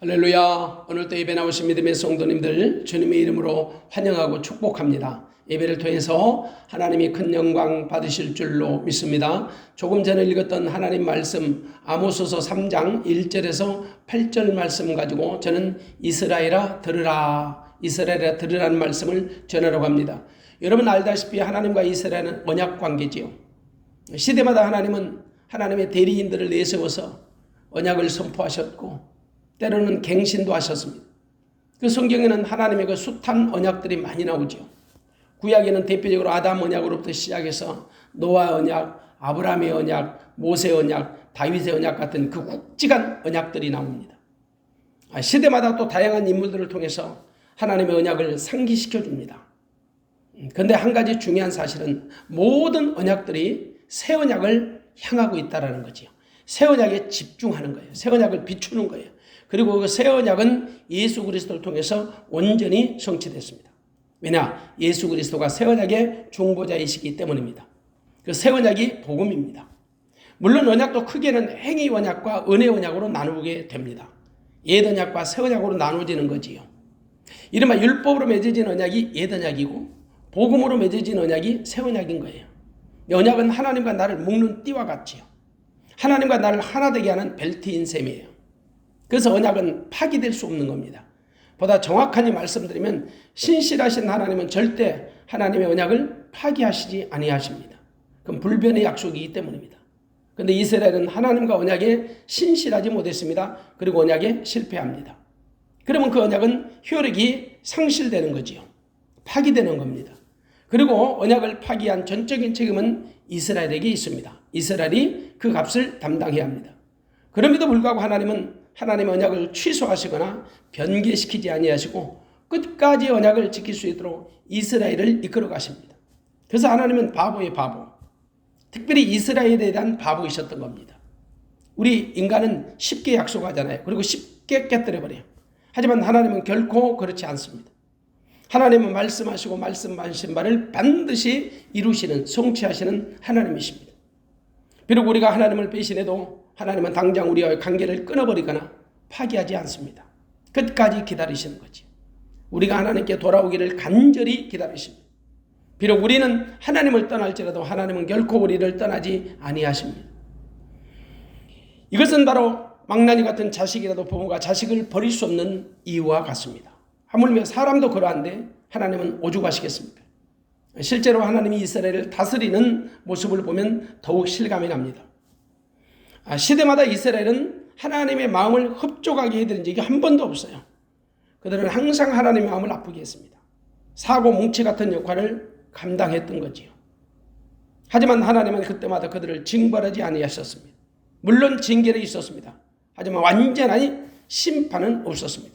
할렐루야. 오늘도 예배 나오신 믿음의 성도님들 주님의 이름으로 환영하고 축복합니다. 예배를 통해서 하나님이 큰 영광 받으실 줄로 믿습니다. 조금 전에 읽었던 하나님 말씀 아모스서 3장 1절에서 8절 말씀 가지고 저는 이스라엘아 들으라, 이스라엘아 들으라는 말씀을 전하려고 합니다. 여러분 알다시피 하나님과 이스라엘은 언약 관계지요. 시대마다 하나님은 하나님의 대리인들을 내세워서 언약을 선포하셨고 때로는 갱신도 하셨습니다. 그 성경에는 하나님의 그 숱한 언약들이 많이 나오죠. 구약에는 대표적으로 아담 언약으로부터 시작해서 노아 언약, 아브라함의 언약, 모세 언약, 다윗의 언약 같은 그 굵직한 언약들이 나옵니다. 시대마다 또 다양한 인물들을 통해서 하나님의 언약을 상기시켜 줍니다. 그런데 한 가지 중요한 사실은 모든 언약들이 새 언약을 향하고 있다는 거지요. 새 언약에 집중하는 거예요. 새 언약을 비추는 거예요. 그리고 그 새 언약은 예수 그리스도를 통해서 온전히 성취됐습니다. 왜냐? 예수 그리스도가 새 언약의 중보자이시기 때문입니다. 그 새 언약이 복음입니다. 물론 언약도 크게는 행위 언약과 은혜 언약으로 나누게 됩니다. 옛 언약과 새 언약으로 나누어지는 거지요. 이른바 율법으로 맺어진 언약이 옛 언약이고 복음으로 맺어진 언약이 새 언약인 거예요. 언약은 하나님과 나를 묶는 띠와 같지요. 하나님과 나를 하나 되게 하는 벨트인 셈이에요. 그래서 언약은 파기될 수 없는 겁니다. 보다 정확하게 말씀드리면 신실하신 하나님은 절대 하나님의 언약을 파기하시지 아니하십니다. 그건 불변의 약속이기 때문입니다. 그런데 이스라엘은 하나님과 언약에 신실하지 못했습니다. 그리고 언약에 실패합니다. 그러면 그 언약은 효력이 상실되는 거지요. 파기되는 겁니다. 그리고 언약을 파기한 전적인 책임은 이스라엘에게 있습니다. 이스라엘이 그 값을 담당해야 합니다. 그럼에도 불구하고 하나님은 하나님의 언약을 취소하시거나 변개시키지 아니하시고 끝까지 언약을 지킬 수 있도록 이스라엘을 이끌어 가십니다. 그래서 하나님은 바보의 바보, 특별히 이스라엘에 대한 바보이셨던 겁니다. 우리 인간은 쉽게 약속하잖아요. 그리고 쉽게 깨뜨려버려요. 하지만 하나님은 결코 그렇지 않습니다. 하나님은 말씀하시고 말씀하신 바를 반드시 이루시는, 성취하시는 하나님이십니다. 비록 우리가 하나님을 배신해도 하나님은 당장 우리와의 관계를 끊어버리거나 파기하지 않습니다. 끝까지 기다리시는 거지. 우리가 하나님께 돌아오기를 간절히 기다리십니다. 비록 우리는 하나님을 떠날지라도 하나님은 결코 우리를 떠나지 아니하십니다. 이것은 바로 망나니 같은 자식이라도 부모가 자식을 버릴 수 없는 이유와 같습니다. 하물며 사람도 그러한데 하나님은 오죽하시겠습니까? 실제로 하나님이 이스라엘을 다스리는 모습을 보면 더욱 실감이 납니다. 시대마다 이스라엘은 하나님의 마음을 흡족하게 해드린 적이 한 번도 없어요. 그들은 항상 하나님의 마음을 아프게 했습니다. 사고 뭉치 같은 역할을 감당했던 거지요. 하지만 하나님은 그때마다 그들을 징벌하지 아니하셨습니다. 물론 징계는 있었습니다. 하지만 완전한 심판은 없었습니다.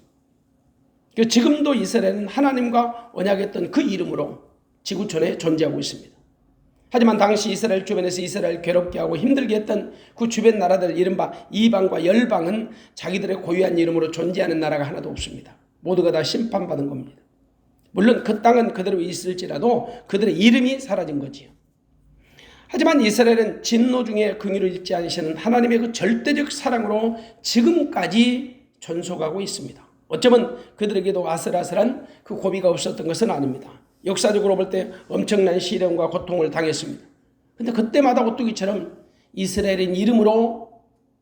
지금도 이스라엘은 하나님과 언약했던 그 이름으로 지구촌에 존재하고 있습니다. 하지만 당시 이스라엘 주변에서 이스라엘 괴롭게 하고 힘들게 했던 그 주변 나라들 이른바 이방과 열방은 자기들의 고유한 이름으로 존재하는 나라가 하나도 없습니다. 모두가 다 심판받은 겁니다. 물론 그 땅은 그대로 있을지라도 그들의 이름이 사라진 거지요. 하지만 이스라엘은 진노 중에 긍휼을 잃지 않으시는 하나님의 그 절대적 사랑으로 지금까지 존속하고 있습니다. 어쩌면 그들에게도 아슬아슬한 그 고비가 없었던 것은 아닙니다. 역사적으로 볼 때 엄청난 시련과 고통을 당했습니다. 그런데 그때마다 오뚜기처럼 이스라엘인 이름으로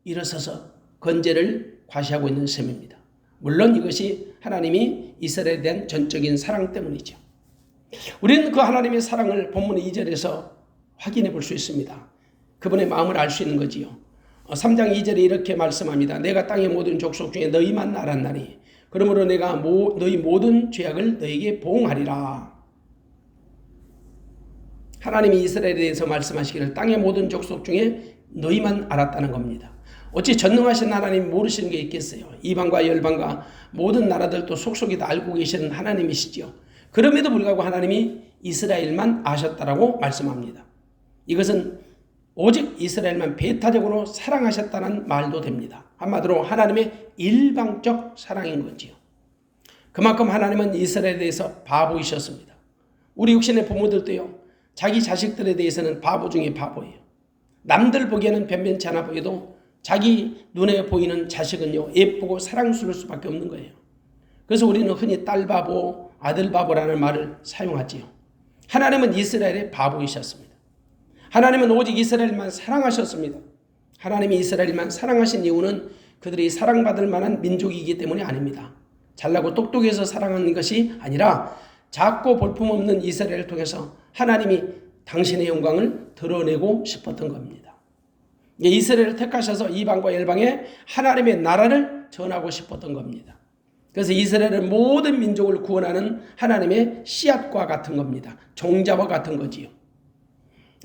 일어서서 건재를 과시하고 있는 셈입니다. 물론 이것이 하나님이 이스라엘에 대한 전적인 사랑 때문이죠. 우리는 그 하나님의 사랑을 본문 2절에서 확인해 볼 수 있습니다. 그분의 마음을 알 수 있는 거지요. 3장 2절에 이렇게 말씀합니다. 내가 땅의 모든 족속 중에 너희만 알았나니 그러므로 내가 너희 모든 죄악을 너희에게 보응하리라. 하나님이 이스라엘에 대해서 말씀하시기를 땅의 모든 족속 중에 너희만 알았다는 겁니다. 어찌 전능하신 하나님 모르시는 게 있겠어요. 이방과 열방과 모든 나라들도 속속이 다 알고 계시는 하나님이시지요. 그럼에도 불구하고 하나님이 이스라엘만 아셨다라고 말씀합니다. 이것은 오직 이스라엘만 배타적으로 사랑하셨다는 말도 됩니다. 한마디로 하나님의 일방적 사랑인 거지요. 그만큼 하나님은 이스라엘에 대해서 바보이셨습니다. 우리 육신의 부모들도요. 자기 자식들에 대해서는 바보 중에 바보예요. 남들 보기에는 변변치 않아 보여도 자기 눈에 보이는 자식은요, 예쁘고 사랑스러울 수밖에 없는 거예요. 그래서 우리는 흔히 딸 바보, 아들 바보라는 말을 사용하지요. 하나님은 이스라엘의 바보이셨습니다. 하나님은 오직 이스라엘만 사랑하셨습니다. 하나님이 이스라엘만 사랑하신 이유는 그들이 사랑받을 만한 민족이기 때문이 아닙니다. 잘나고 똑똑해서 사랑하는 것이 아니라 작고 볼품없는 이스라엘을 통해서 하나님이 당신의 영광을 드러내고 싶었던 겁니다. 이스라엘을 택하셔서 이방과 열방에 하나님의 나라를 전하고 싶었던 겁니다. 그래서 이스라엘은 모든 민족을 구원하는 하나님의 씨앗과 같은 겁니다. 종자와 같은 거지요.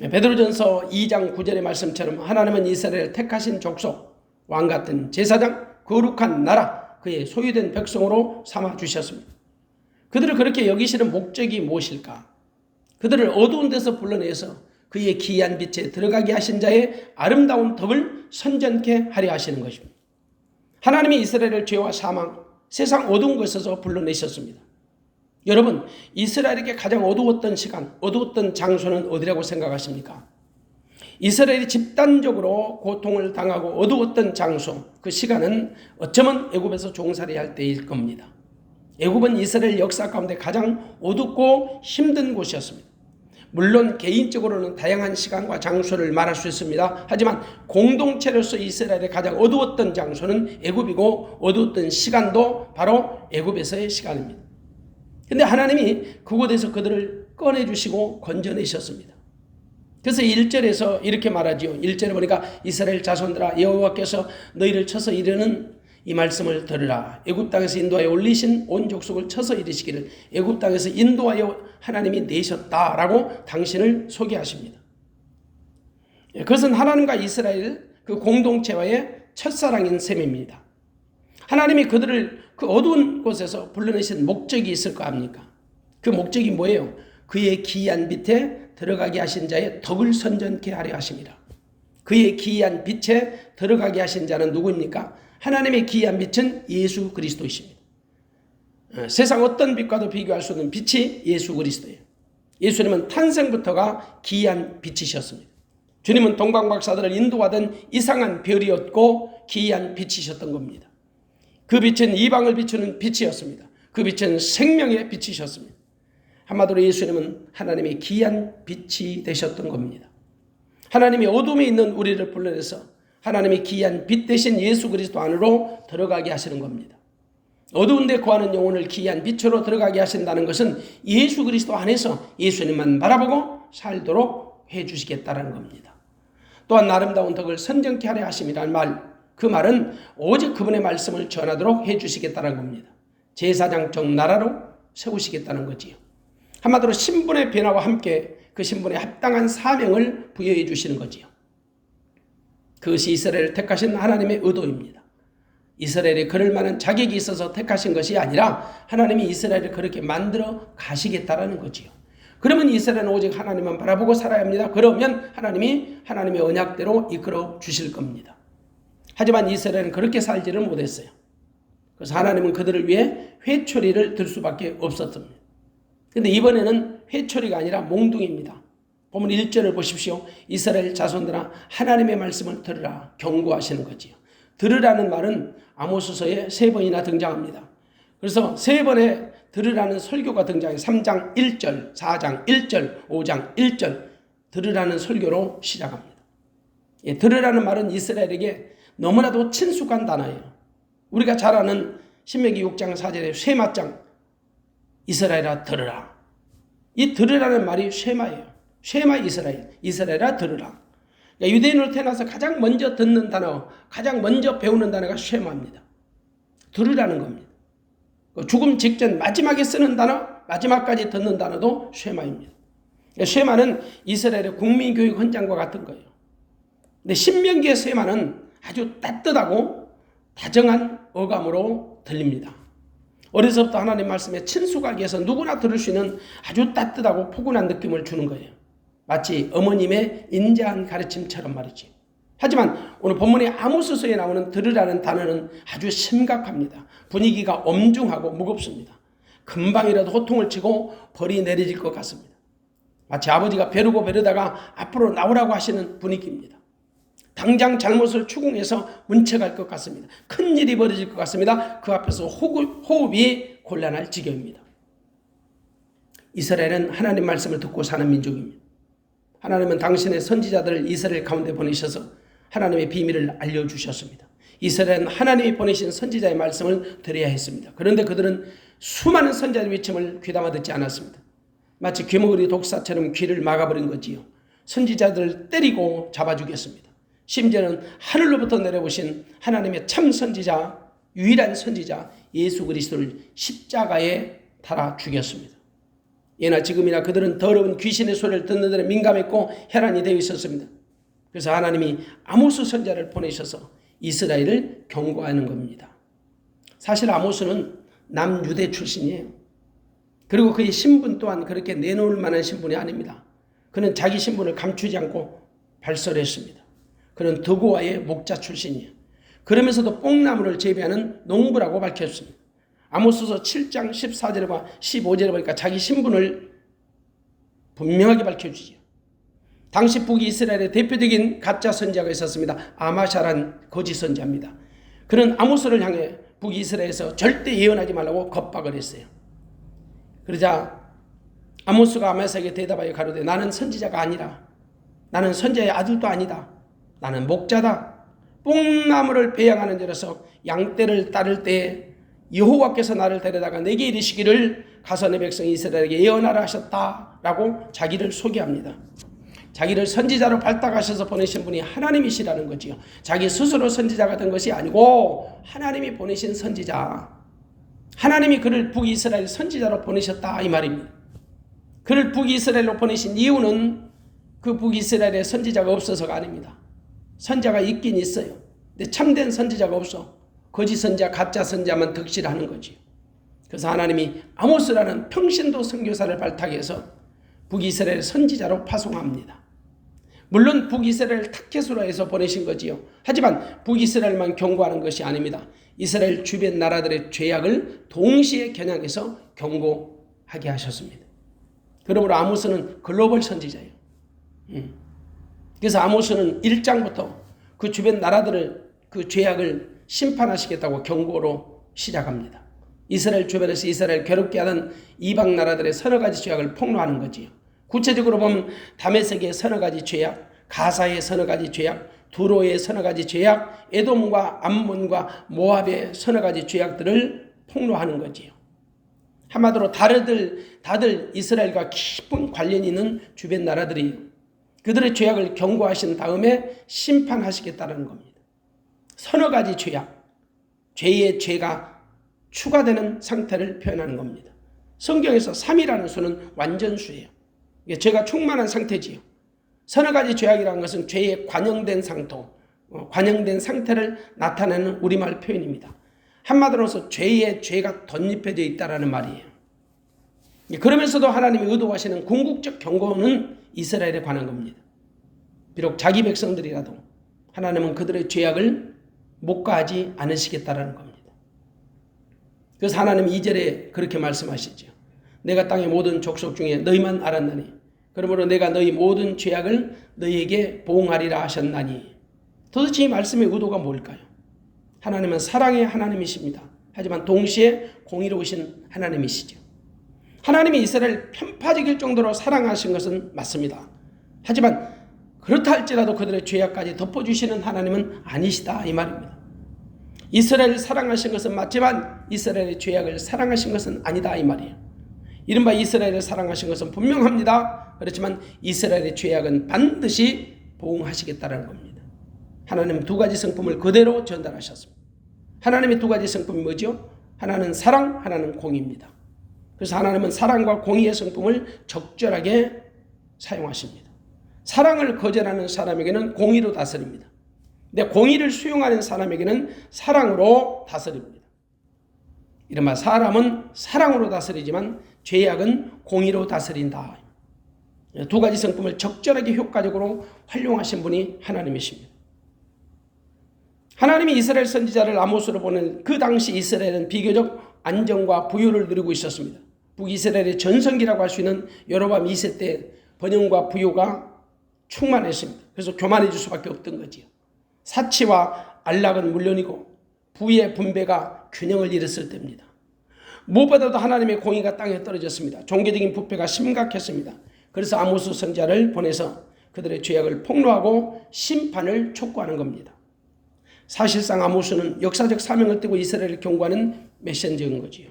베드로전서 2장 9절의 말씀처럼 하나님은 이스라엘을 택하신 족속, 왕같은 제사장, 거룩한 나라, 그의 소유된 백성으로 삼아주셨습니다. 그들을 그렇게 여기시는 목적이 무엇일까? 그들을 어두운 데서 불러내서 그의 기이한 빛에 들어가게 하신 자의 아름다운 덕을 선전케 하려 하시는 것입니다. 하나님이 이스라엘을 죄와 사망, 세상 어두운 곳에서 불러내셨습니다. 여러분, 이스라엘에게 가장 어두웠던 시간, 어두웠던 장소는 어디라고 생각하십니까? 이스라엘이 집단적으로 고통을 당하고 어두웠던 장소, 그 시간은 어쩌면 애굽에서 종살이 할 때일 겁니다. 애굽은 이스라엘 역사 가운데 가장 어둡고 힘든 곳이었습니다. 물론 개인적으로는 다양한 시간과 장소를 말할 수 있습니다. 하지만 공동체로서 이스라엘의 가장 어두웠던 장소는 애굽이고 어두웠던 시간도 바로 애굽에서의 시간입니다. 그런데 하나님이 그곳에서 그들을 꺼내주시고 건져내셨습니다. 그래서 1절에서 이렇게 말하지요. 1절에 보니까 이스라엘 자손들아 여호와께서 너희를 쳐서 이르는 이 말씀을 들으라. 애굽 땅에서 인도하여 올리신 온 족속을 쳐서 이르시기를 애굽 땅에서 인도하여 하나님이 내셨다라고 당신을 소개하십니다. 그것은 하나님과 이스라엘 그 공동체와의 첫사랑인 셈입니다. 하나님이 그들을 그 어두운 곳에서 불러내신 목적이 있을 거 아닙니까? 그 목적이 뭐예요? 그의 기이한 빛에 들어가게 하신 자의 덕을 선전케 하려 하십니다. 그의 기이한 빛에 들어가게 하신 자는 누구입니까? 하나님의 기이한 빛은 예수 그리스도이십니다. 세상 어떤 빛과도 비교할 수 없는 빛이 예수 그리스도예요. 예수님은 탄생부터가 기이한 빛이셨습니다. 주님은 동방박사들을 인도하던 이상한 별이었고 기이한 빛이셨던 겁니다. 그 빛은 이방을 비추는 빛이었습니다. 그 빛은 생명의 빛이셨습니다. 한마디로 예수님은 하나님의 기이한 빛이 되셨던 겁니다. 하나님이 어둠에 있는 우리를 불러내서 하나님의 기이한 빛 대신 예수 그리스도 안으로 들어가게 하시는 겁니다. 어두운 데 거하는 영혼을 기이한 빛으로 들어가게 하신다는 것은 예수 그리스도 안에서 예수님만 바라보고 살도록 해주시겠다는 겁니다. 또한 아름다운 덕을 선정케 하려 하심이라는 말, 그 말은 오직 그분의 말씀을 전하도록 해주시겠다는 겁니다. 제사장적 나라로 세우시겠다는 거지요. 한마디로 신분의 변화와 함께 그 신분에 합당한 사명을 부여해 주시는 거지요. 그것이 이스라엘을 택하신 하나님의 의도입니다. 이스라엘이 그럴 만한 자격이 있어서 택하신 것이 아니라 하나님이 이스라엘을 그렇게 만들어 가시겠다라는 거지요. 그러면 이스라엘은 오직 하나님만 바라보고 살아야 합니다. 그러면 하나님이 하나님의 언약대로 이끌어 주실 겁니다. 하지만 이스라엘은 그렇게 살지를 못했어요. 그래서 하나님은 그들을 위해 회초리를 들 수밖에 없었습니다. 그런데 이번에는 회초리가 아니라 몽둥이입니다. 본문 1절을 보십시오. 이스라엘 자손들아 하나님의 말씀을 들으라 경고하시는 거지요. 들으라는 말은 아모스서에 3번이나 등장합니다. 그래서 3번의 들으라는 설교가 등장해요. 3장 1절, 4장 1절, 5장 1절 들으라는 설교로 시작합니다. 예, 들으라는 말은 이스라엘에게 너무나도 친숙한 단어예요. 우리가 잘 아는 신명기 6장 4절의 쉐마장 이스라엘아 들으라. 이 들으라는 말이 쉐마예요. 쉐마 이스라엘, 이스라엘아 들으라. 그러니까 유대인으로 태어나서 가장 먼저 듣는 단어, 가장 먼저 배우는 단어가 쉐마입니다. 들으라는 겁니다. 죽음 직전 마지막에 쓰는 단어, 마지막까지 듣는 단어도 쉐마입니다. 쉐마는 이스라엘의 국민교육 헌장과 같은 거예요. 근데 신명기의 쉐마는 아주 따뜻하고 다정한 어감으로 들립니다. 어려서부터 하나님 말씀에 친숙하게 해서 누구나 들을 수 있는 아주 따뜻하고 포근한 느낌을 주는 거예요. 마치 어머님의 인자한 가르침처럼 말이지. 하지만 오늘 본문의 아모스서에 나오는 들으라는 단어는 아주 심각합니다. 분위기가 엄중하고 무겁습니다. 금방이라도 호통을 치고 벌이 내려질 것 같습니다. 마치 아버지가 벼르고 벼르다가 앞으로 나오라고 하시는 분위기입니다. 당장 잘못을 추궁해서 문책할 것 같습니다. 큰 일이 벌어질 것 같습니다. 그 앞에서 호흡이 곤란할 지경입니다. 이스라엘은 하나님 말씀을 듣고 사는 민족입니다. 하나님은 당신의 선지자들을 이스라엘 가운데 보내셔서 하나님의 비밀을 알려주셨습니다. 이스라엘은 하나님이 보내신 선지자의 말씀을 들어야 했습니다. 그런데 그들은 수많은 선지자의 외침을 귀담아 듣지 않았습니다. 마치 귀머거리 독사처럼 귀를 막아버린 거지요. 선지자들을 때리고 잡아 죽였습니다. 심지어는 하늘로부터 내려오신 하나님의 참 선지자, 유일한 선지자 예수 그리스도를 십자가에 달아 죽였습니다. 예나 지금이나 그들은 더러운 귀신의 소리를 듣는 데는 민감했고 혈안이 되어 있었습니다. 그래서 하나님이 아모스 선지자를 보내셔서 이스라엘을 경고하는 겁니다. 사실 아모스는 남유대 출신이에요. 그리고 그의 신분 또한 그렇게 내놓을 만한 신분이 아닙니다. 그는 자기 신분을 감추지 않고 발설했습니다. 그는 드고아의 목자 출신이에요. 그러면서도 뽕나무를 재배하는 농부라고 밝혔습니다. 아모스서 7장 14절과 15절에 보니까 자기 신분을 분명하게 밝혀주지요. 당시 북이스라엘의 대표적인 가짜 선지자가 있었습니다. 아마샤란 거짓 선지자입니다. 그는 아모스를 향해 북이스라엘에서 절대 예언하지 말라고 겁박을 했어요. 그러자 아모스가 아마샤에게 대답하여 가로되 나는 선지자가 아니라 나는 선지자의 아들도 아니다. 나는 목자다. 뽕나무를 배양하는 자로서 양떼를 따를 때에 여호와께서 나를 데려다가 내게 이르시기를 가서 내 백성 이스라엘에게 예언하라 하셨다라고 자기를 소개합니다. 자기를 선지자로 발탁하셔서 보내신 분이 하나님이시라는 거지요. 자기 스스로 선지자가 된 것이 아니고 하나님이 보내신 선지자. 하나님이 그를 북이스라엘 선지자로 보내셨다 이 말입니다. 그를 북이스라엘로 보내신 이유는 그 북이스라엘에 선지자가 없어서가 아닙니다. 선지자가 있긴 있어요. 근데 참된 선지자가 없어. 거짓 선지자, 가짜 선지자만 득실하는 거지요. 그래서 하나님이 아모스라는 평신도 선교사를 발탁해서 북이스라엘 선지자로 파송합니다. 물론 북이스라엘 타켓으로 해서 보내신 거지요. 하지만 북이스라엘만 경고하는 것이 아닙니다. 이스라엘 주변 나라들의 죄악을 동시에 겨냥해서 경고하게 하셨습니다. 그러므로 아모스는 글로벌 선지자예요. 그래서 아모스는 1장부터 그 주변 나라들을 그 죄악을 심판하시겠다고 경고로 시작합니다. 이스라엘 주변에서 이스라엘 괴롭게 하는 이방 나라들의 서너 가지 죄악을 폭로하는 거지요. 구체적으로 보면 다메섹의 서너 가지 죄악, 가사의 서너 가지 죄악, 두로의 서너 가지 죄악, 에돔과 암몬과 모압의 서너 가지 죄악들을 폭로하는 거지요. 한마디로 다들 이스라엘과 깊은 관련이 있는 주변 나라들이 그들의 죄악을 경고하신 다음에 심판하시겠다는 겁니다. 서너 가지 죄악, 죄의 죄가 추가되는 상태를 표현하는 겁니다. 성경에서 3이라는 수는 완전수예요. 이게 죄가 충만한 상태지요. 서너 가지 죄악이라는 것은 죄의 관영된 상태를 나타내는 우리말 표현입니다. 한마디로서 죄가 덧입혀져 있다는 말이에요. 그러면서도 하나님이 의도하시는 궁극적 경고는 이스라엘에 관한 겁니다. 비록 자기 백성들이라도 하나님은 그들의 죄악을 묵과하지 않으시겠다라는 겁니다. 그래서 하나님은 2절에 그렇게 말씀하시죠. 내가 땅의 모든 족속 중에 너희만 알았나니 그러므로 내가 너희 모든 죄악을 너희에게 보응하리라 하셨나니. 도대체 이 말씀의 의도가 뭘까요? 하나님은 사랑의 하나님이십니다. 하지만 동시에 공의로우신 하나님이시죠. 하나님이 이스라엘 편파적일 정도로 사랑하신 것은 맞습니다. 하지만 그렇다 할지라도 그들의 죄악까지 덮어주시는 하나님은 아니시다 이 말입니다. 이스라엘을 사랑하신 것은 맞지만 이스라엘의 죄악을 사랑하신 것은 아니다 이 말이에요. 이른바 이스라엘을 사랑하신 것은 분명합니다. 그렇지만 이스라엘의 죄악은 반드시 보응하시겠다는 겁니다. 하나님은 두 가지 성품을 그대로 전달하셨습니다. 하나님의 두 가지 성품이 뭐죠? 하나는 사랑, 하나는 공의입니다. 그래서 하나님은 사랑과 공의의 성품을 적절하게 사용하십니다. 사랑을 거절하는 사람에게는 공의로 다스립니다. 근데 공의를 수용하는 사람에게는 사랑으로 다스립니다. 이른바 사람은 사랑으로 다스리지만 죄악은 공의로 다스린다. 두 가지 성품을 적절하게 효과적으로 활용하신 분이 하나님이십니다. 하나님이 이스라엘 선지자를 아모스로 보낸 그 당시 이스라엘은 비교적 안정과 부유를 누리고 있었습니다. 북이스라엘의 전성기라고 할 수 있는 여로보암 2세 때 번영과 부유가 충만했습니다. 그래서 교만해질 수밖에 없던 거지요. 사치와 안락은 물론이고 부의 분배가 균형을 잃었을 때입니다. 무엇보다도 하나님의 공의가 땅에 떨어졌습니다. 종교적인 부패가 심각했습니다. 그래서 아모스 선지자를 보내서 그들의 죄악을 폭로하고 심판을 촉구하는 겁니다. 사실상 아모스는 역사적 사명을 띠고 이스라엘을 경고하는 메신저인 거지요.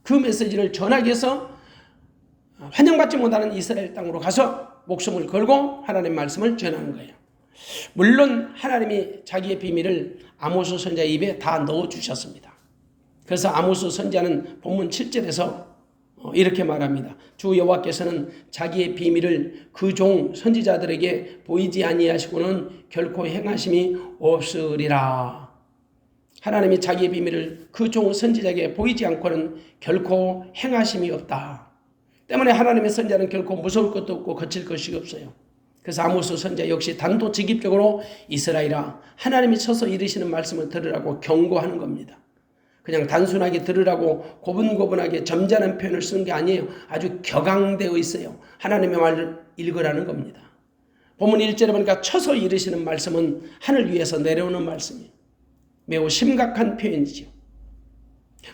그 메시지를 전하기 위해서 환영받지 못하는 이스라엘 땅으로 가서 목숨을 걸고 하나님의 말씀을 전하는 거예요. 물론 하나님이 자기의 비밀을 아모스 선지자 입에 다 넣어주셨습니다. 그래서 아모스 선지자는 본문 7절에서 이렇게 말합니다. 주 여호와께서는 자기의 비밀을 그 종 선지자들에게 보이지 아니하시고는 결코 행하심이 없으리라. 하나님이 자기의 비밀을 그 종 선지자에게 보이지 않고는 결코 행하심이 없다. 때문에 하나님의 선지자는 결코 무서울 것도 없고 거칠 것이 없어요. 그래서 아모스 선지자 역시 단도직입적으로 이스라엘아, 하나님이 쳐서 이르시는 말씀을 들으라고 경고하는 겁니다. 그냥 단순하게 들으라고 고분고분하게 점잖은 표현을 쓴 게 아니에요. 아주 격앙되어 있어요. 하나님의 말을 읽으라는 겁니다. 본문 1절에 보니까 쳐서 이르시는 말씀은 하늘 위에서 내려오는 말씀이에요. 매우 심각한 표현이죠.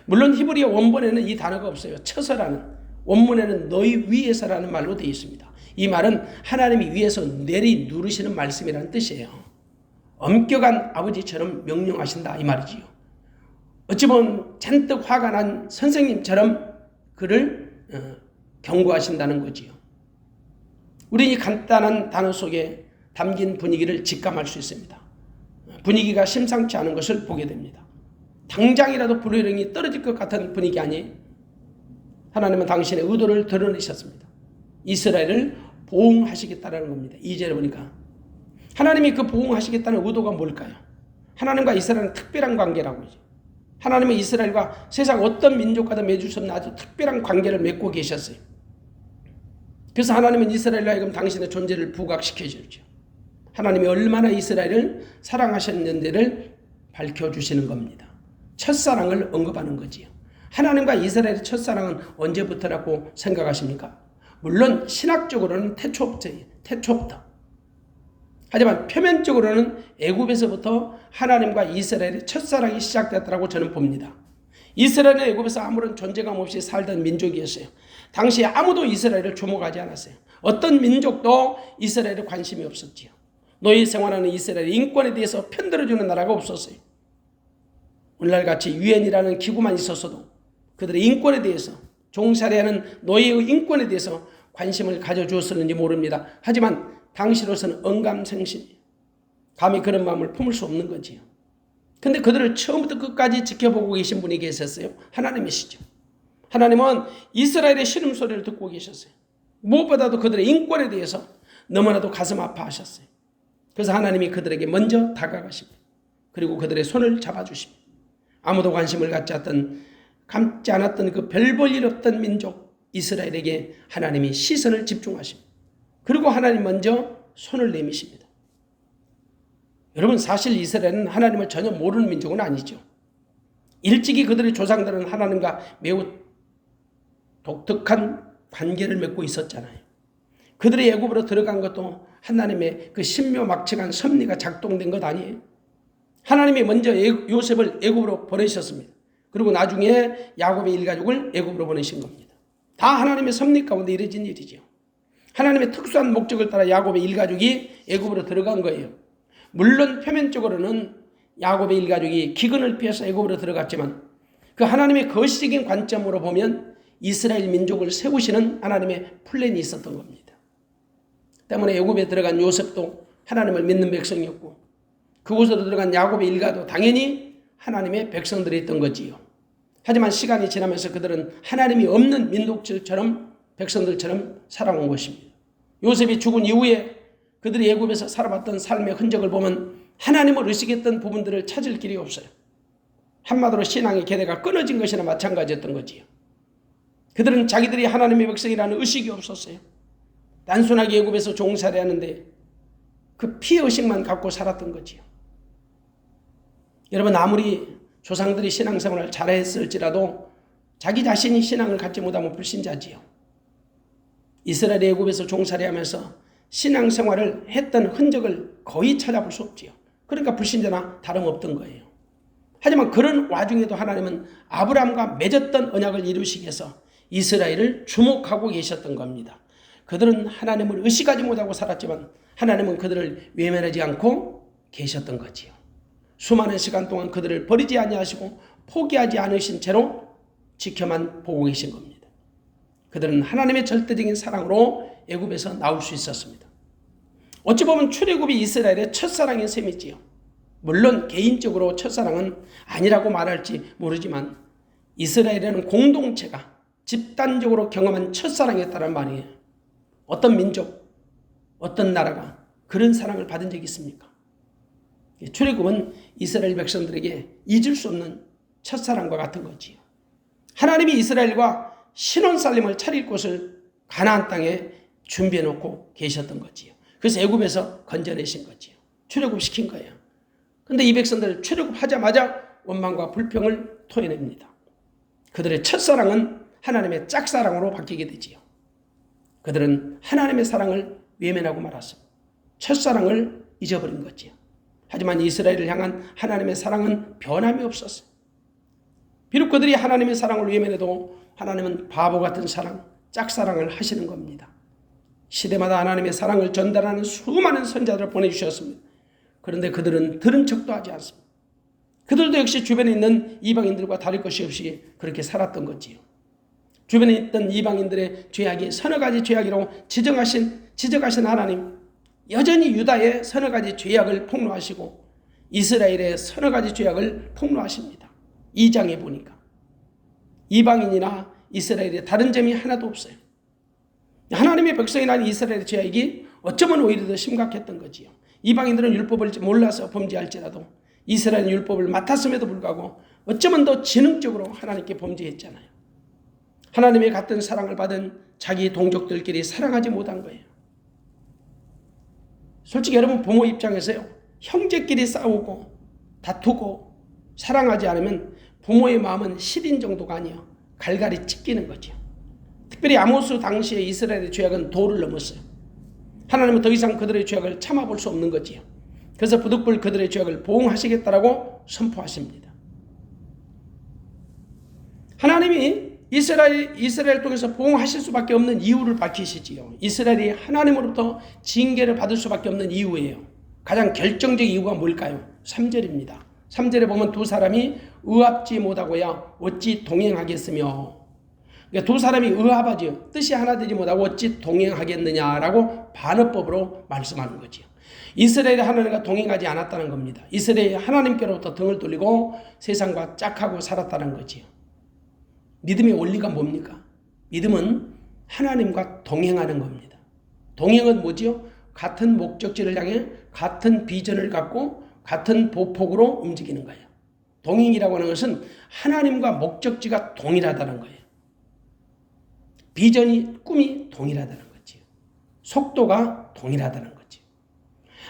물론 히브리어 원본에는 이 단어가 없어요. 쳐서라는, 원문에는 너희 위에서라는 말로 되어 있습니다. 이 말은 하나님이 위에서 내리 누르시는 말씀이라는 뜻이에요. 엄격한 아버지처럼 명령하신다 이 말이지요. 어찌 보면 잔뜩 화가 난 선생님처럼 그를 경고하신다는 거지요. 우리 이 간단한 단어 속에 담긴 분위기를 직감할 수 있습니다. 분위기가 심상치 않은 것을 보게 됩니다. 당장이라도 불효령이 떨어질 것 같은 분위기 아니에요. 하나님은 당신의 의도를 드러내셨습니다. 이스라엘을 보응하시겠다는 겁니다. 2절에 보니까 하나님이 그 보응하시겠다는 의도가 뭘까요? 하나님과 이스라엘은 특별한 관계라고 하죠. 하나님은 이스라엘과 세상 어떤 민족과도 맺을 수 없는 아주 특별한 관계를 맺고 계셨어요. 그래서 하나님은 이스라엘로 하여금 당신의 존재를 부각시켜 주죠. 하나님이 얼마나 이스라엘을 사랑하셨는지를 밝혀주시는 겁니다. 첫사랑을 언급하는 거지요. 하나님과 이스라엘의 첫사랑은 언제부터라고 생각하십니까? 물론 신학적으로는 태초부터. 하지만 표면적으로는 애굽에서부터 하나님과 이스라엘의 첫사랑이 시작됐다고 저는 봅니다. 이스라엘은 애굽에서 아무런 존재감 없이 살던 민족이었어요. 당시에 아무도 이스라엘을 주목하지 않았어요. 어떤 민족도 이스라엘에 관심이 없었지요. 노예 생활하는 이스라엘의 인권에 대해서 편들어주는 나라가 없었어요. 오늘날 같이 유엔이라는 기구만 있었어도 그들의 인권에 대해서, 종살이하는 노예의 인권에 대해서 관심을 가져주었었는지 모릅니다. 하지만 당시로서는 언감생심, 감히 그런 마음을 품을 수 없는 거지요. 근데 그들을 처음부터 끝까지 지켜보고 계신 분이 계셨어요. 하나님이시죠. 하나님은 이스라엘의 신음소리를 듣고 계셨어요. 무엇보다도 그들의 인권에 대해서 너무나도 가슴 아파하셨어요. 그래서 하나님이 그들에게 먼저 다가가시고 그리고 그들의 손을 잡아주십니다. 아무도 관심을 갖지 않았던 그 별 볼 일 없던 민족 이스라엘에게 하나님이 시선을 집중하십니다. 그리고 하나님 먼저 손을 내미십니다. 여러분, 사실 이스라엘은 하나님을 전혀 모르는 민족은 아니죠. 일찍이 그들의 조상들은 하나님과 매우 독특한 관계를 맺고 있었잖아요. 그들이 애굽으로 들어간 것도 하나님의 그 신묘막측한 섭리가 작동된 것 아니에요. 하나님이 먼저 요셉을 애굽으로 보내셨습니다. 그리고 나중에 야곱의 일가족을 애굽으로 보내신 겁니다. 다 하나님의 섭리 가운데 이루어진 일이죠. 하나님의 특수한 목적을 따라 야곱의 일가족이 애굽으로 들어간 거예요. 물론 표면적으로는 야곱의 일가족이 기근을 피해서 애굽으로 들어갔지만 그 하나님의 거시적인 관점으로 보면 이스라엘 민족을 세우시는 하나님의 플랜이 있었던 겁니다. 때문에 애굽에 들어간 요셉도 하나님을 믿는 백성이었고 그곳으로 들어간 야곱의 일가도 당연히 하나님의 백성들이 있던 거지요. 하지만 시간이 지나면서 그들은 하나님이 없는 민족처럼 백성들처럼 살아온 것입니다. 요셉이 죽은 이후에 그들이 애굽에서 살아봤던 삶의 흔적을 보면 하나님을 의식했던 부분들을 찾을 길이 없어요. 한마디로 신앙의 계대가 끊어진 것이나 마찬가지였던 거지요. 그들은 자기들이 하나님의 백성이라는 의식이 없었어요. 단순하게 애굽에서 종살이하는데 그 피의식만 갖고 살았던 거지요. 여러분, 아무리 조상들이 신앙생활을 잘했을지라도 자기 자신이 신앙을 갖지 못하면 불신자지요. 이스라엘이 애굽에서 종살이하면서 신앙생활을 했던 흔적을 거의 찾아볼 수 없지요. 그러니까 불신자나 다름없던 거예요. 하지만 그런 와중에도 하나님은 아브라함과 맺었던 언약을 이루시기 위해서 이스라엘을 주목하고 계셨던 겁니다. 그들은 하나님을 의식하지 못하고 살았지만 하나님은 그들을 외면하지 않고 계셨던 거지요. 수많은 시간 동안 그들을 버리지 아니하시고 포기하지 않으신 채로 지켜만 보고 계신 겁니다. 그들은 하나님의 절대적인 사랑으로 애굽에서 나올 수 있었습니다. 어찌 보면 출애굽이 이스라엘의 첫사랑인 셈이지요. 물론 개인적으로 첫사랑은 아니라고 말할지 모르지만 이스라엘에는 공동체가 집단적으로 경험한 첫사랑이었다는 말이에요. 어떤 민족, 어떤 나라가 그런 사랑을 받은 적이 있습니까? 출애굽은 이스라엘 백성들에게 잊을 수 없는 첫사랑과 같은 거지요. 하나님이 이스라엘과 신혼살림을 차릴 곳을 가나안 땅에 준비해 놓고 계셨던 거지요. 그래서 애굽에서 건져내신 거지요. 출애굽시킨 거예요. 그런데 이 백성들 출애굽하자마자 원망과 불평을 토해냅니다. 그들의 첫사랑은 하나님의 짝사랑으로 바뀌게 되지요. 그들은 하나님의 사랑을 외면하고 말았습니다. 첫사랑을 잊어버린 거지요. 하지만 이스라엘을 향한 하나님의 사랑은 변함이 없었어요. 비록 그들이 하나님의 사랑을 외면해도 하나님은 바보 같은 사랑, 짝사랑을 하시는 겁니다. 시대마다 하나님의 사랑을 전달하는 수많은 선자들을 보내주셨습니다. 그런데 그들은 들은 척도 하지 않습니다. 그들도 역시 주변에 있는 이방인들과 다를 것이 없이 그렇게 살았던 거지요. 주변에 있던 이방인들의 죄악이 서너 가지 죄악이라고 지적하신 하나님, 여전히 유다의 서너 가지 죄악을 폭로하시고 이스라엘의 서너 가지 죄악을 폭로하십니다. 2장에 보니까 이방인이나 이스라엘의 다른 점이 하나도 없어요. 하나님의 백성이라는 이스라엘의 죄악이 어쩌면 오히려 더 심각했던 거지요. 이방인들은 율법을 몰라서 범죄할지라도 이스라엘은 율법을 맡았음에도 불구하고 어쩌면 더 지능적으로 하나님께 범죄했잖아요. 하나님의 같은 사랑을 받은 자기 동족들끼리 사랑하지 못한 거예요. 솔직히 여러분 부모 입장에서요. 형제끼리 싸우고 다투고 사랑하지 않으면 부모의 마음은 시린 정도가 아니에요. 갈갈이 찢기는 거죠. 특별히 아모스 당시에 이스라엘의 죄악은 도를 넘었어요. 하나님은 더 이상 그들의 죄악을 참아볼 수 없는 거지요. 그래서 부득불 그들의 죄악을 보응하시겠다라고 선포하십니다. 하나님이 이스라엘 통해서 보응하실 수밖에 없는 이유를 밝히시지요. 이스라엘이 하나님으로부터 징계를 받을 수밖에 없는 이유예요. 가장 결정적 이유가 뭘까요? 3절입니다. 3절에 보면 두 사람이 의합지 못하고야 어찌 동행하겠으며, 그러니까 두 사람이 의합하지요. 뜻이 하나 되지 못하고 어찌 동행하겠느냐라고 반어법으로 말씀하는 거지요. 이스라엘이 하나님과 동행하지 않았다는 겁니다. 이스라엘이 하나님께로부터 등을 돌리고 세상과 짝하고 살았다는 거지요. 믿음의 원리가 뭡니까? 믿음은 하나님과 동행하는 겁니다. 동행은 뭐지요? 같은 목적지를 향해 같은 비전을 갖고 같은 보폭으로 움직이는 거예요. 동행이라고 하는 것은 하나님과 목적지가 동일하다는 거예요. 비전이, 꿈이 동일하다는 거지요. 속도가 동일하다는 거지요.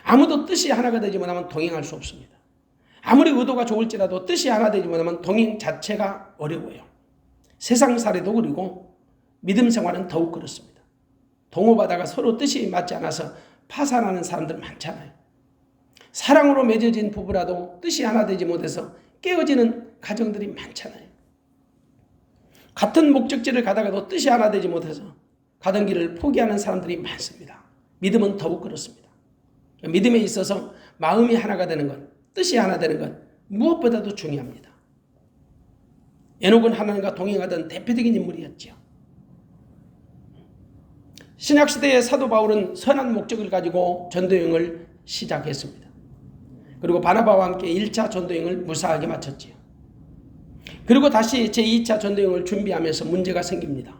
아무도 뜻이 하나가 되지 못하면 동행할 수 없습니다. 아무리 의도가 좋을지라도 뜻이 하나 되지 못하면 동행 자체가 어려워요. 세상살이도 그리고 믿음 생활은 더욱 그렇습니다. 동업하다가 서로 뜻이 맞지 않아서 파산하는 사람들 많잖아요. 사랑으로 맺어진 부부라도 뜻이 하나 되지 못해서 깨어지는 가정들이 많잖아요. 같은 목적지를 가다가도 뜻이 하나 되지 못해서 가던 길을 포기하는 사람들이 많습니다. 믿음은 더욱 그렇습니다. 믿음에 있어서 마음이 하나가 되는 것, 뜻이 하나 되는 것 무엇보다도 중요합니다. 에녹은 하나님과 동행하던 대표적인 인물이었죠. 신약시대의 사도 바울은 선한 목적을 가지고 전도여행을 시작했습니다. 그리고 바나바와 함께 1차 전도여행을 무사하게 마쳤지요. 그리고 다시 제2차 전도여행을 준비하면서 문제가 생깁니다.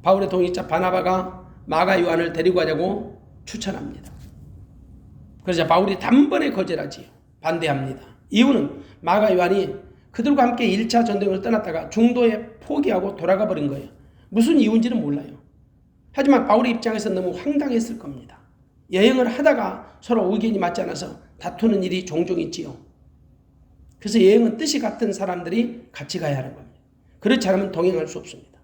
바울의 동역자 바나바가 마가 요한을 데리고 가자고 추천합니다. 그러자 바울이 단번에 거절하지요. 반대합니다. 이유는 마가 요한이 그들과 함께 1차 전도여행을 떠났다가 중도에 포기하고 돌아가 버린 거예요. 무슨 이유인지는 몰라요. 하지만 바울의 입장에서는 너무 황당했을 겁니다. 여행을 하다가 서로 의견이 맞지 않아서 다투는 일이 종종 있지요. 그래서 여행은 뜻이 같은 사람들이 같이 가야 하는 겁니다. 그렇지 않으면 동행할 수 없습니다.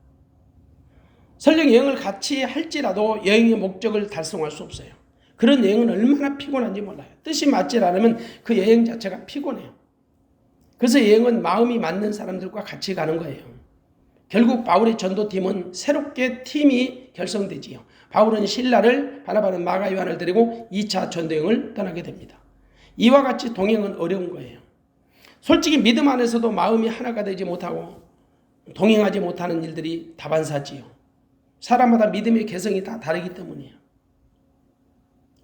설령 여행을 같이 할지라도 여행의 목적을 달성할 수 없어요. 그런 여행은 얼마나 피곤한지 몰라요. 뜻이 맞지 않으면 그 여행 자체가 피곤해요. 그래서 여행은 마음이 맞는 사람들과 같이 가는 거예요. 결국 바울의 전도팀은 새롭게 팀이 결성되지요. 바울은 실라를, 바나바는 마가 요한을 데리고 2차 전도여행을 떠나게 됩니다. 이와 같이 동행은 어려운 거예요. 솔직히 믿음 안에서도 마음이 하나가 되지 못하고 동행하지 못하는 일들이 다반사지요. 사람마다 믿음의 개성이 다 다르기 때문이에요.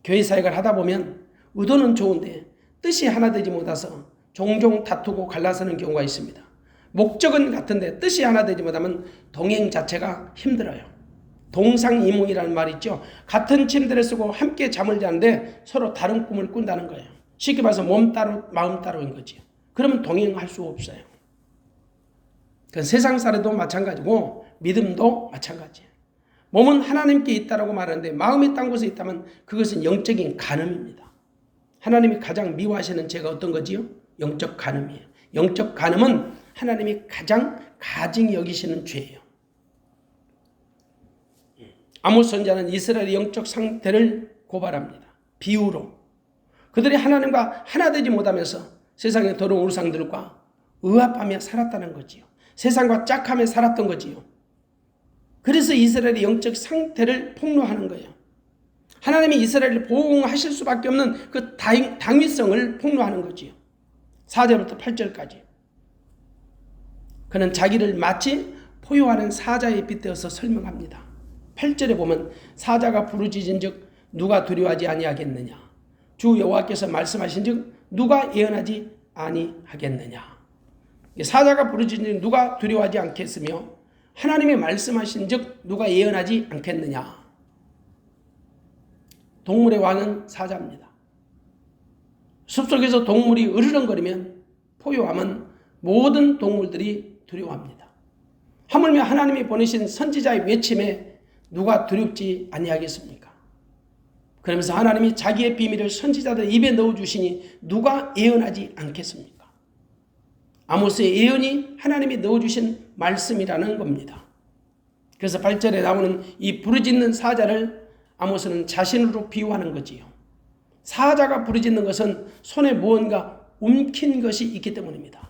교회 사역을 하다 보면 의도는 좋은데 뜻이 하나 되지 못해서 종종 다투고 갈라서는 경우가 있습니다. 목적은 같은데 뜻이 하나 되지 못하면 동행 자체가 힘들어요. 동상이몽이라는 말이 있죠. 같은 침대를 쓰고 함께 잠을 자는데 서로 다른 꿈을 꾼다는 거예요. 쉽게 말해서 몸 따로 마음 따로인 거죠. 그러면 동행할 수 없어요. 그 세상 살아도 마찬가지고 믿음도 마찬가지예요. 몸은 하나님께 있다라고 말하는데 마음이 딴 곳에 있다면 그것은 영적인 간음입니다. 하나님이 가장 미워하시는 죄가 어떤 거지요? 영적 간음이에요. 영적 간음은 하나님이 가장 가증히 여기시는 죄예요. 아모스 선지자는 이스라엘의 영적 상태를 고발합니다. 비유로. 그들이 하나님과 하나 되지 못하면서 세상의 더러운 우상들과 의합하며 살았다는 거지요. 세상과 짝하며 살았던 거지요. 그래서 이스라엘의 영적 상태를 폭로하는 거예요. 하나님이 이스라엘을 보호하실 수밖에 없는 그 당위성을 폭로하는 거지요. 4절부터 8절까지. 그는 자기를 마치 포효하는 사자에 빗대어서 설명합니다. 8절에 보면 사자가 부르짖은 즉 누가 두려워하지 아니하겠느냐. 주 여호와께서 말씀하신 즉 누가 예언하지 아니하겠느냐. 사자가 부르짖은 즉 누가 두려워하지 않겠으며 하나님이 말씀하신 즉 누가 예언하지 않겠느냐. 동물의 왕은 사자입니다. 숲속에서 동물이 으르렁거리면 포효하면 모든 동물들이 두려워합니다. 하물며 하나님이 보내신 선지자의 외침에 누가 두렵지 아니하겠습니까? 그러면서 하나님이 자기의 비밀을 선지자들 입에 넣어주시니 누가 예언하지 않겠습니까? 아모스의 예언이 하나님이 넣어주신 말씀이라는 겁니다. 그래서 8절에 나오는 이 부르짖는 사자를 아모스는 자신으로 비유하는 거지요. 사자가 부르짖는 것은 손에 무언가 움킨 것이 있기 때문입니다.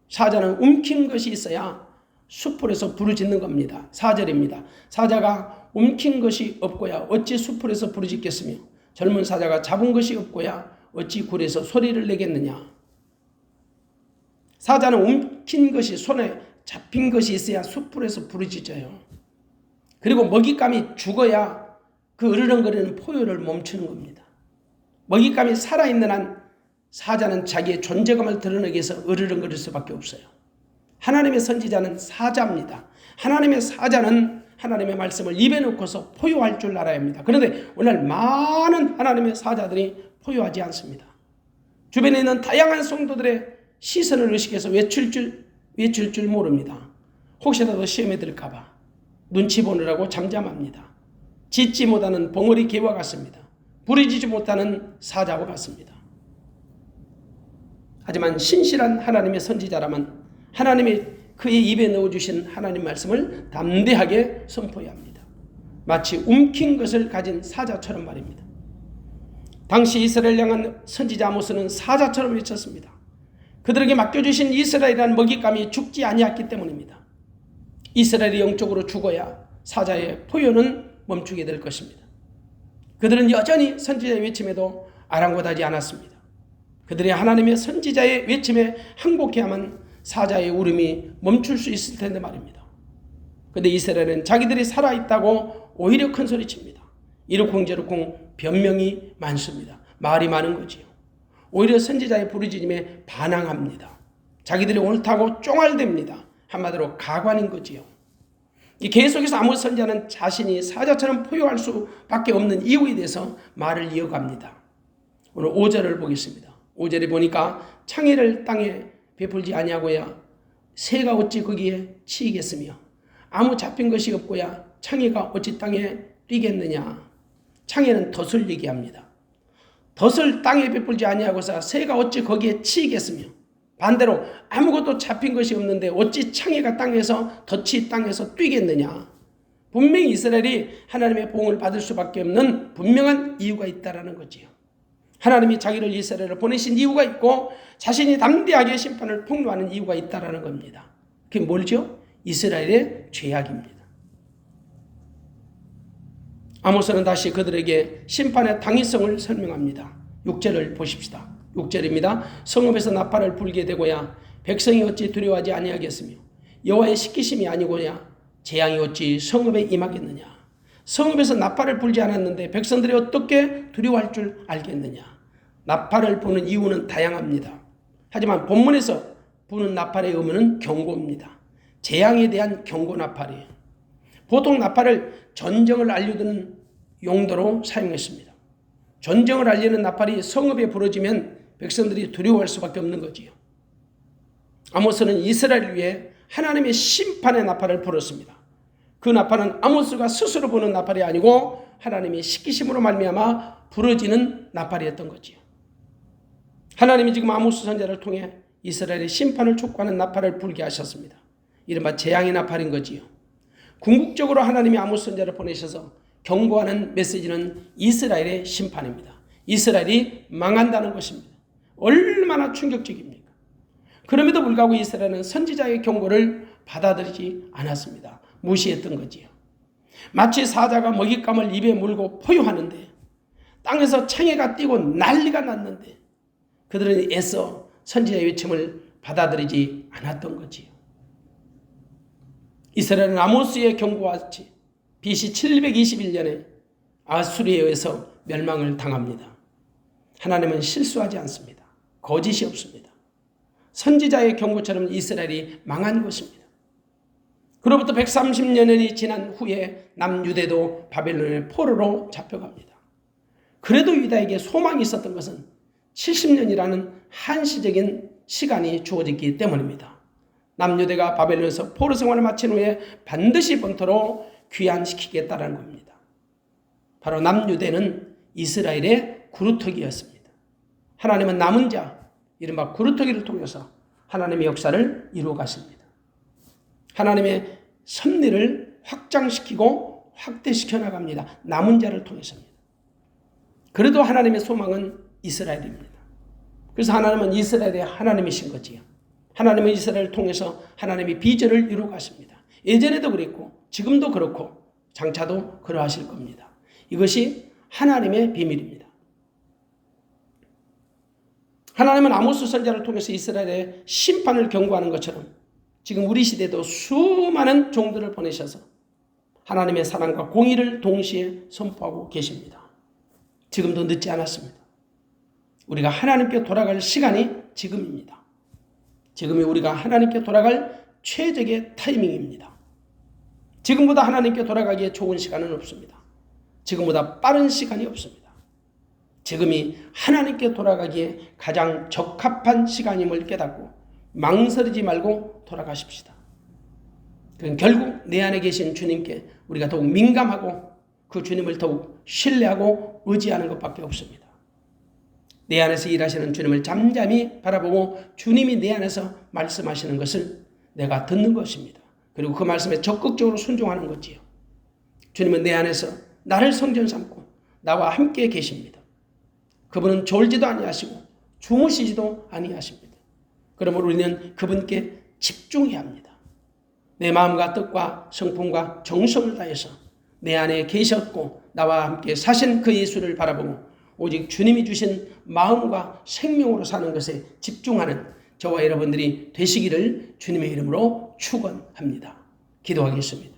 사자는 움킨 것이 있어야 숲풀에서 부르짖는 겁니다. 4절입니다. 사자가 움킨 것이 없고야 어찌 숲풀에서 부르짖겠으며 젊은 사자가 잡은 것이 없고야 어찌 굴에서 소리를 내겠느냐. 사자는 움킨 것이 손에 잡힌 것이 있어야 숲풀에서 부르짖어요. 그리고 먹잇감이 죽어야 그 으르렁거리는 포효를 멈추는 겁니다. 먹잇감이 살아있는 한 사자는 자기의 존재감을 드러내기 위해서 으르렁거릴 수밖에 없어요. 하나님의 선지자는 사자입니다. 하나님의 사자는 하나님의 말씀을 입에 넣고서 포효할 줄 알아야 합니다. 그런데 오늘 많은 하나님의 사자들이 포효하지 않습니다. 주변에 있는 다양한 성도들의 시선을 의식해서 외칠 줄 모릅니다. 혹시라도 시험에 들까 봐 눈치 보느라고 잠잠합니다. 짖지 못하는 벙어리 개와 같습니다. 부르짖지 못하는 사자와 같습니다. 하지만 신실한 하나님의 선지자라면 하나님이 그의 입에 넣어주신 하나님 말씀을 담대하게 선포해야 합니다. 마치 움킨 것을 가진 사자처럼 말입니다. 당시 이스라엘 향한 선지자 아모스는 사자처럼 외쳤습니다. 그들에게 맡겨주신 이스라엘이라는 먹잇감이 죽지 아니했기 때문입니다. 이스라엘이 영적으로 죽어야 사자의 포효는 멈추게 될 것입니다. 그들은 여전히 선지자의 외침에도 아랑곳하지 않았습니다. 그들이 하나님의 선지자의 외침에 항복해야만 사자의 울음이 멈출 수 있을 텐데 말입니다. 그런데 이스라엘은 자기들이 살아있다고 오히려 큰 소리칩니다. 이러쿵저러쿵 변명이 많습니다. 말이 많은 거지요. 오히려 선지자의 부르짖음에 반항합니다. 자기들이 옳다고 쫑알댑니다. 한마디로 가관인 거지요. 이 계속해서 아모스 선지자는 자신이 사자처럼 포효할 수밖에 없는 이유에 대해서 말을 이어갑니다. 오늘 5절을 보겠습니다. 5절에 보니까 창의를 땅에 베풀지 아니하고야 새가 어찌 거기에 치이겠으며 아무 잡힌 것이 없고야 창의가 어찌 땅에 뛰겠느냐. 창의는 덫을 얘기합니다. 덫을 땅에 베풀지 아니하고서 새가 어찌 거기에 치이겠으며 반대로 아무것도 잡힌 것이 없는데 어찌 창의가 땅에서 덫이 땅에서 뛰겠느냐. 분명히 이스라엘이 하나님의 보응을 받을 수밖에 없는 분명한 이유가 있다라는 거지요. 하나님이 자기를 이스라엘을 보내신 이유가 있고 자신이 담대하게 심판을 폭로하는 이유가 있다라는 겁니다. 그게 뭘죠? 이스라엘의 죄악입니다. 아모스는 다시 그들에게 심판의 당위성을 설명합니다. 6절을 보십시다. 6절입니다. 성읍에서 나팔을 불게 되고야 백성이 어찌 두려워하지 아니하겠으며 여호와의 시키심이 아니고야 재앙이 어찌 성읍에 임하겠느냐. 성읍에서 나팔을 불지 않았는데 백성들이 어떻게 두려워할 줄 알겠느냐. 나팔을 부는 이유는 다양합니다. 하지만 본문에서 부는 나팔의 의미는 경고입니다. 재앙에 대한 경고 나팔이에요. 보통 나팔을 전쟁을 알려주는 용도로 사용했습니다. 전쟁을 알리는 나팔이 성읍에 부러지면 백성들이 두려워할 수밖에 없는 거지요. 아모스는 이스라엘을 위해 하나님의 심판의 나팔을 불었습니다. 그 나팔은 아모스가 스스로 부는 나팔이 아니고 하나님의 시키심으로 말미암아 부러지는 나팔이었던 거지요. 하나님이 지금 아모스 선지자를 통해 이스라엘의 심판을 촉구하는 나팔을 불게 하셨습니다. 이른바 재앙의 나팔인 거지요. 궁극적으로 하나님이 아모스 선지자를 보내셔서 경고하는 메시지는 이스라엘의 심판입니다. 이스라엘이 망한다는 것입니다. 얼마나 충격적입니까? 그럼에도 불구하고 이스라엘은 선지자의 경고를 받아들이지 않았습니다. 무시했던 거지요. 마치 사자가 먹잇감을 입에 물고 포효하는데 땅에서 창해가 뛰고 난리가 났는데 그들은 애써 선지자의 요청을 받아들이지 않았던 거지요. 이스라엘은 아모스의 경고와 같이 BC 721년에 아수리에 의해서 멸망을 당합니다. 하나님은 실수하지 않습니다. 거짓이 없습니다. 선지자의 경고처럼 이스라엘이 망한 것입니다. 그로부터 130년이 지난 후에 남유대도 바벨론의 포로로 잡혀갑니다. 그래도 유다에게 소망이 있었던 것은 70년이라는 한시적인 시간이 주어졌기 때문입니다. 남유대가 바벨론에서 포로 생활을 마친 후에 반드시 본토로 귀환시키겠다는 겁니다. 바로 남유대는 이스라엘의 구루터기였습니다. 하나님은 남은 자, 이른바 구루터기를 통해서 하나님의 역사를 이루어 가십니다. 하나님의 섭리를 확장시키고 확대시켜 나갑니다. 남은 자를 통해서입니다. 그래도 하나님의 소망은 이스라엘입니다. 그래서 하나님은 이스라엘의 하나님이신 거지요. 하나님은 이스라엘을 통해서 하나님의 비전을 이루어 가십니다. 예전에도 그랬고 지금도 그렇고 장차도 그러하실 겁니다. 이것이 하나님의 비밀입니다. 하나님은 아모스 선지자를 통해서 이스라엘의 심판을 경고하는 것처럼 지금 우리 시대도 수많은 종들을 보내셔서 하나님의 사랑과 공의를 동시에 선포하고 계십니다. 지금도 늦지 않았습니다. 우리가 하나님께 돌아갈 시간이 지금입니다. 지금이 우리가 하나님께 돌아갈 최적의 타이밍입니다. 지금보다 하나님께 돌아가기에 좋은 시간은 없습니다. 지금보다 빠른 시간이 없습니다. 지금이 하나님께 돌아가기에 가장 적합한 시간임을 깨닫고 망설이지 말고 돌아가십시다. 그건 결국 내 안에 계신 주님께 우리가 더욱 민감하고 그 주님을 더욱 신뢰하고 의지하는 것밖에 없습니다. 내 안에서 일하시는 주님을 잠잠히 바라보고 주님이 내 안에서 말씀하시는 것을 내가 듣는 것입니다. 그리고 그 말씀에 적극적으로 순종하는 거지요. 주님은 내 안에서 나를 성전 삼고 나와 함께 계십니다. 그분은 졸지도 아니하시고 주무시지도 아니하십니다. 그러므로 우리는 그분께 집중해야 합니다. 내 마음과 뜻과 성품과 정성을 다해서 내 안에 계셨고 나와 함께 사신 그 예수를 바라보고 오직 주님이 주신 마음과 생명으로 사는 것에 집중하는 저와 여러분들이 되시기를 주님의 이름으로 축원합니다. 기도하겠습니다.